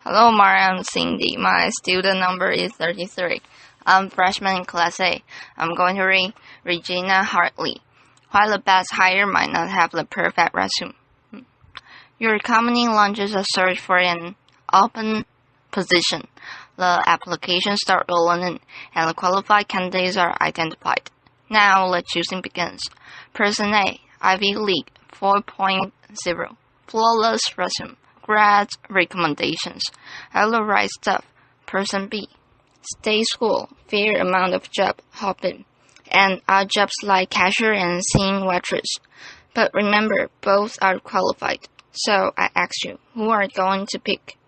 Hello, Maria. I'm Cindy. My student number is 33. I'm freshman in Class A. I'm going to read Regina, Hartley. While the best hire might not have the perfect resume. Your company launches a search for an open position. The applications start rolling in, and the qualified candidates are identified. Now the choosing begins. Person A, Ivy League, 4.0, flawless resume. Grad recommendations, all the right stuff. Person B, state school, fair amount of job hopping, and odd jobs like cashier and singing waitress. But remember, both are qualified. So I ask you, who are going to pick?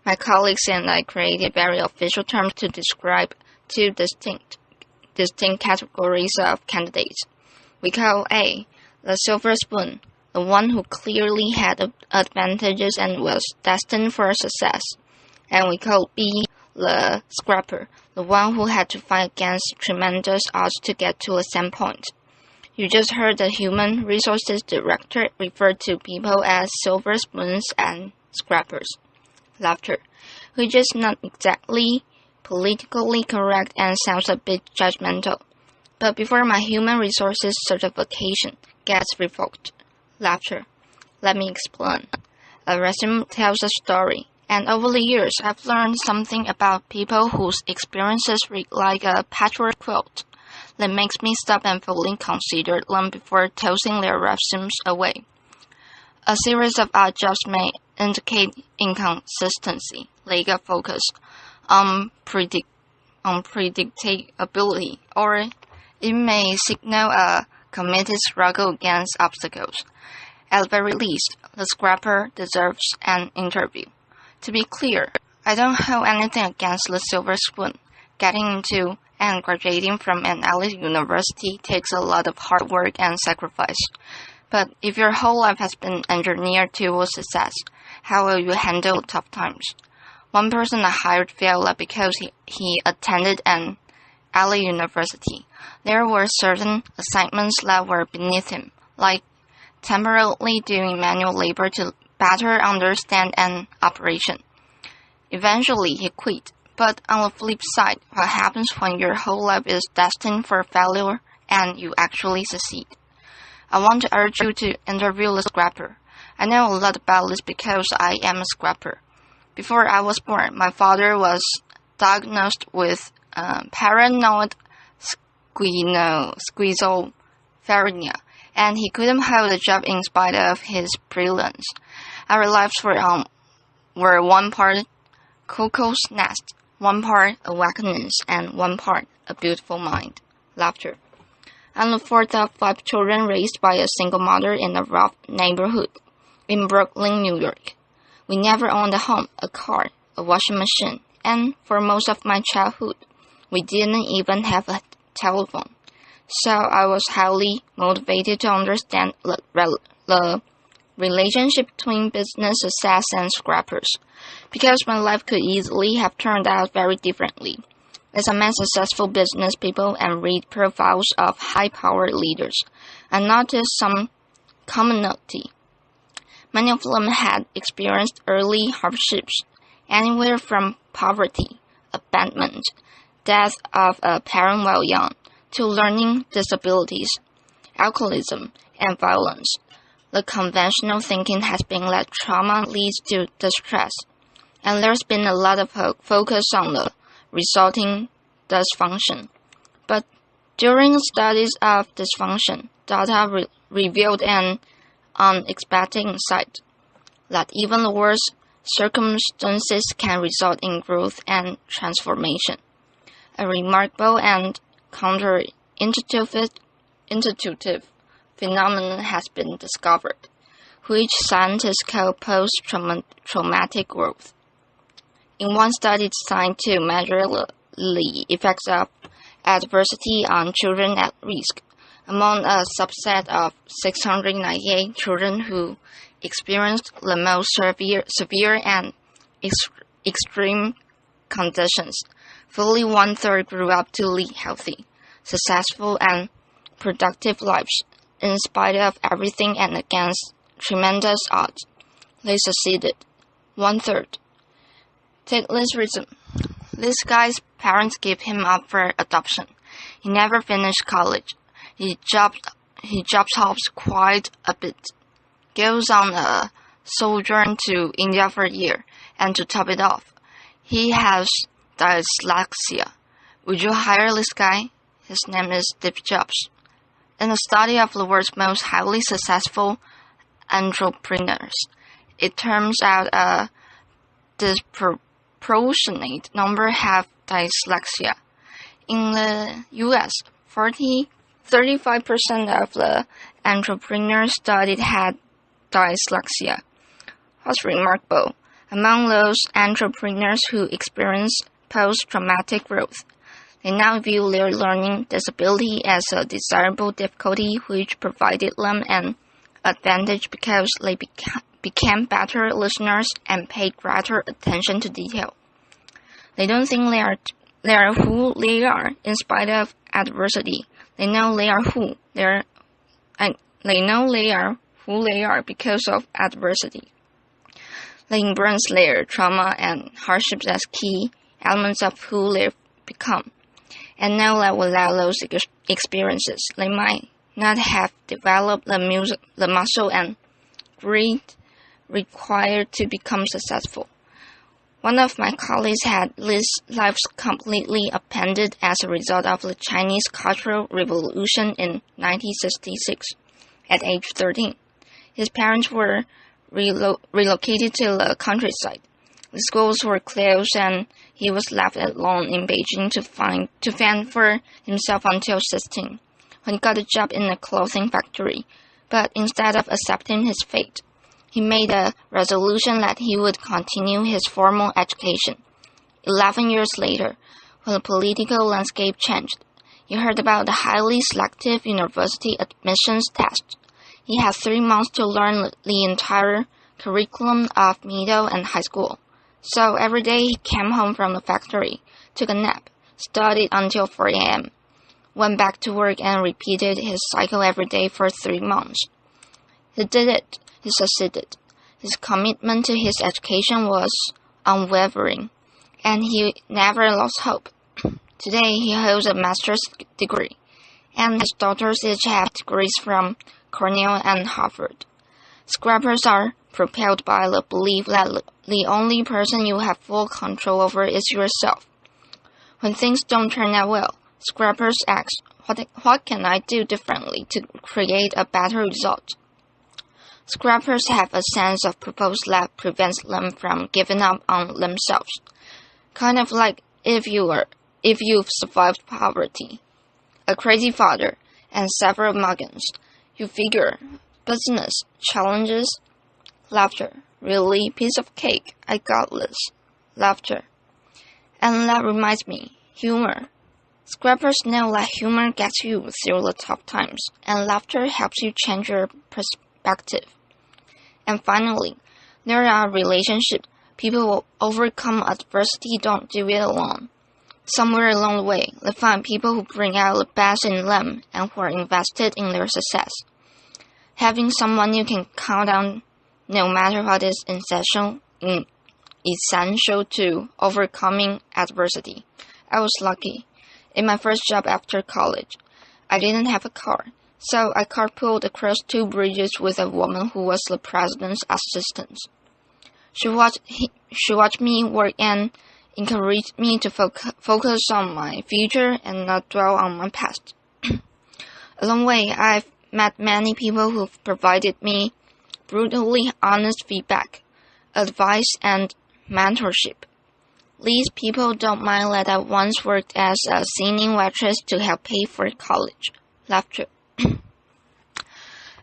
My colleagues and I created very official terms to describe two distinct categories of candidates. We call A, the silver spoon, the one who clearly had advantages and was destined for success. And we call B, the scrapper, the one who had to fight against tremendous odds to get to the same point. You just heard the Human Resources Director refer to people as silver spoons and scrappers. Laughter, which is not exactly politically correct and sounds a bit judgmental. But before my Human Resources certification gets revoked. Laughter. Let me explain. A resume tells a story, and over the years I've learned something about people whose experiences read like a patchwork quilt that makes me stop and fully consider them before tossing their resumes away. A series of odd jobs may indicate inconsistency, lack of focus, unpredictability, or it may signal a committed struggle against obstacles. At the very least, the scrapper deserves an interview. To be clear, I don't hold anything against the silver spoon. Getting into and graduating from an elite university takes a lot of hard work and sacrifice. But if your whole life has been engineered towards success, how will you handle tough times? One person I hired failed because he attended an elite university. There were certain assignments that were beneath him, like temporarily doing manual labor to better understand an operation. Eventually, he quit. But on the flip side, what happens when your whole life is destined for failure and you actually succeed? I want to urge you to interview the scrapper. I know a lot about this because I am a scrapper. Before I was born, my father was diagnosed with paranoid schizophrenia, and he couldn't hold a job in spite of his brilliance. Our lives were one part cuckoo's nest, one part awakenings, and one part a beautiful mind. Laughter. I'm the fourth of 5 children raised by a single mother in a rough neighborhood in Brooklyn, New York. We never owned a home, a car, a washing machine, and for most of my childhood, we didn't even have a telephone. So I was highly motivated to understand the relationship between business success and scrappers, because my life could easily have turned out very differently. As I met successful business people and read profiles of high-powered leaders, I noticed some commonality. Many of them had experienced early hardships, anywhere from poverty, abandonment, death of a parent while young, to learning disabilities, alcoholism, and violence. The conventional thinking has been that trauma leads to distress, and there's been a lot of focus on the resulting dysfunction. But during studies of dysfunction, data revealed an unexpected insight, that even the worst circumstances can result in growth and transformation. A remarkable and counterintuitive phenomenon has been discovered, which scientists call post-traumatic growth. In one study designed to measure the effects of adversity on children at risk, among a subset of 698 children who experienced the most severe and extreme conditions, fully 1/3 grew up to lead healthy, successful, and productive lives. In spite of everything and against tremendous odds, they succeeded. 1/3. Take Liz reason. This guy's parents gave him up for adoption. He never finished college. He job hops quite a bit. Goes on a sojourn to India for a year, and to top it off, he has dyslexia. Would you hire this guy? His name is Steve Jobs. In the study of the world's most highly successful entrepreneurs, it turns out a disproportionate number have dyslexia. In the U.S., 35% of the entrepreneurs studied had dyslexia. What's remarkable, among those entrepreneurs who experience post-traumatic growth, they now view their learning disability as a desirable difficulty which provided them an advantage because they became better listeners and paid greater attention to detail. They don't think they are who they are in spite of adversity. They know they are who they are, and they know they are who they are because of adversity. They embrace their trauma and hardships as key elements of who they've become, and know that without those experiences, they might not have developed the muscle and grit required to become successful. One of my colleagues had his life completely upended as a result of the Chinese Cultural Revolution in 1966 at age 13. His parents were relocated to the countryside. The schools were closed and he was left alone in Beijing to fend for himself until 16, when he got a job in a clothing factory. But instead of accepting his fate, he made a resolution that he would continue his formal education. 11 years later, when the political landscape changed, he heard about the highly selective university admissions test. He had 3 months to learn the entire curriculum of middle and high school. So every day he came home from the factory, took a nap, studied until 4 a.m., went back to work and repeated his cycle every day for 3 months. He did it. He succeeded. His commitment to his education was unwavering, and he never lost hope. Today he holds a master's degree, and his daughters each have degrees from Cornell and Harvard. Scrappers are propelled by the belief that the only person you have full control over is yourself. When things don't turn out well, scrappers ask, what can I do differently to create a better result? Scrappers have a sense of purpose that prevents them from giving up on themselves. Kind of like if you've survived poverty, a crazy father, and several muggins, you figure, business, challenges, laughter, really, piece of cake, I got this, laughter. And that reminds me, humor. Scrappers know that humor gets you through the tough times, and laughter helps you change your perspective. And finally, there are relationships. People who overcome adversity don't do it alone. Somewhere along the way, they find people who bring out the best in them and who are invested in their success. Having someone you can count on, no matter what, is essential to overcoming adversity. I was lucky. In my first job after college, I didn't have a car. So I carpooled across 2 bridges with a woman who was the president's assistant. She watched me work and encouraged me to focus on my future and not dwell on my past. Along the way, I've met many people who've provided me brutally honest feedback, advice, and mentorship. These people don't mind that I once worked as a singing waitress to help pay for college. Laughter.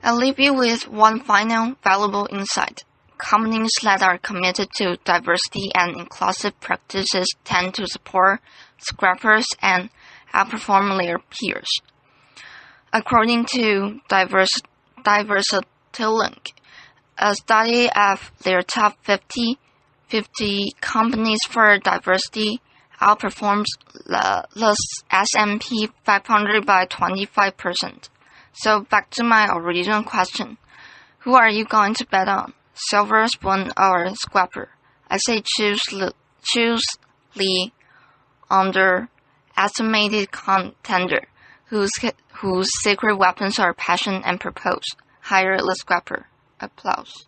I'll leave you with one final valuable insight. Companies that are committed to diversity and inclusive practices tend to support scrappers and outperform their peers. According to DiversityLink, a study of their top 50 companies for diversity outperforms the S&P 500 by 25%. So back to my original question. Who are you going to bet on? Silver spoon or scrapper? I say choose choose the underestimated contender, whose secret weapons are passion and purpose. Hire the scrapper. Applause.